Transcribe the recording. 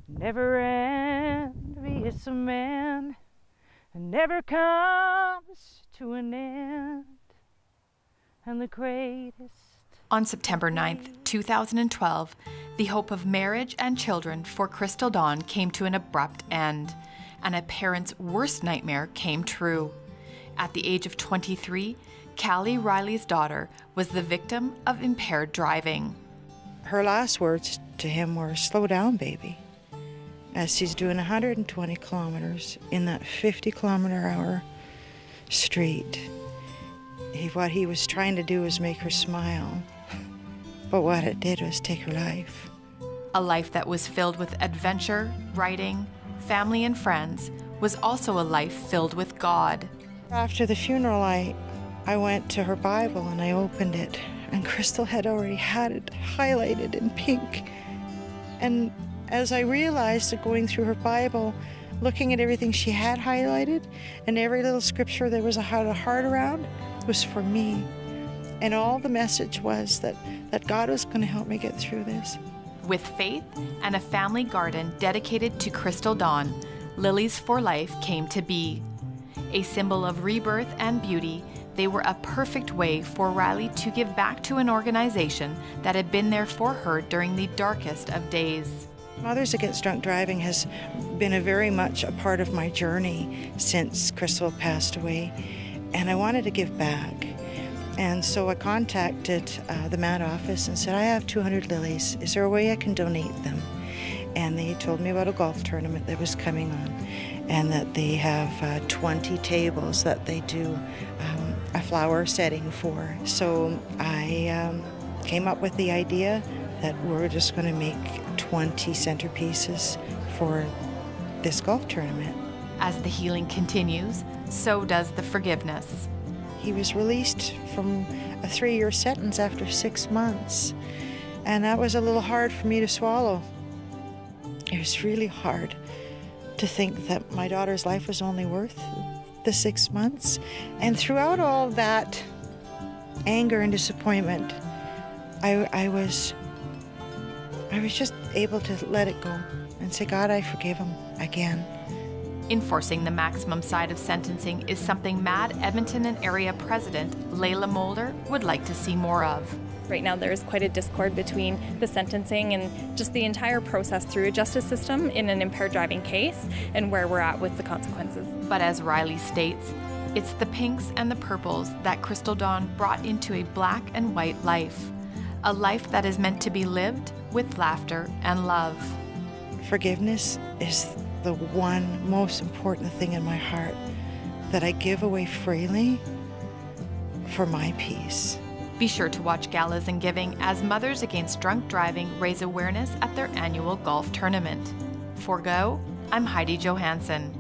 never envious of man, and never comes to an end. And the greatest. On September 9th, 2012, the hope of marriage and children for Crystal Dawn came to an abrupt end, and a parent's worst nightmare came true. At the age of 23, Callie Riley's daughter was the victim of impaired driving. Her last words to him were, "Slow down, baby," as she's doing 120 kilometers in that 50-kilometer-hour street. What he was trying to do was make her smile, but what it did was take her life. A life that was filled with adventure, writing, family, and friends was also a life filled with God. After the funeral, I went to her Bible and I opened it, and Crystal had already had it highlighted in pink. And as I realized that going through her Bible, looking at everything she had highlighted, and every little scripture there was a heart around, was for me. And all the message was that God was going to help me get through this. With faith and a family garden dedicated to Crystal Dawn, Lilies for Life came to be. A symbol of rebirth and beauty, they were a perfect way for Riley to give back to an organization that had been there for her during the darkest of days. Mothers Against Drunk Driving has been very much a part of my journey since Crystal passed away, and I wanted to give back. And so I contacted the MADD office and said, "I have 200 lilies. Is there a way I can donate them?" And they told me about a golf tournament that was coming on, and that they have 20 tables that they do a flower setting for. So I came up with the idea that we're just going to make 20 centerpieces for this golf tournament. As the healing continues, so does the forgiveness. He was released from a 3-year sentence after 6 months, and that was a little hard for me to swallow. It was really hard to think that my daughter's life was only worth the 6 months. And throughout all that anger and disappointment, I was just able to let it go and say, "God, I forgive him again." Enforcing the maximum side of sentencing is something MADD Edmonton and area president Layla Mulder would like to see more of. Right now there is quite a discord between the sentencing and just the entire process through a justice system in an impaired driving case and where we're at with the consequences. But as Riley states, it's the pinks and the purples that Crystal Dawn brought into a black and white life. A life that is meant to be lived with laughter and love. Forgiveness is the one most important thing in my heart that I give away freely for my peace. Be sure to watch Galas and Giving as Mothers Against Drunk Driving raise awareness at their annual golf tournament. For Go, I'm Heidi Johansson.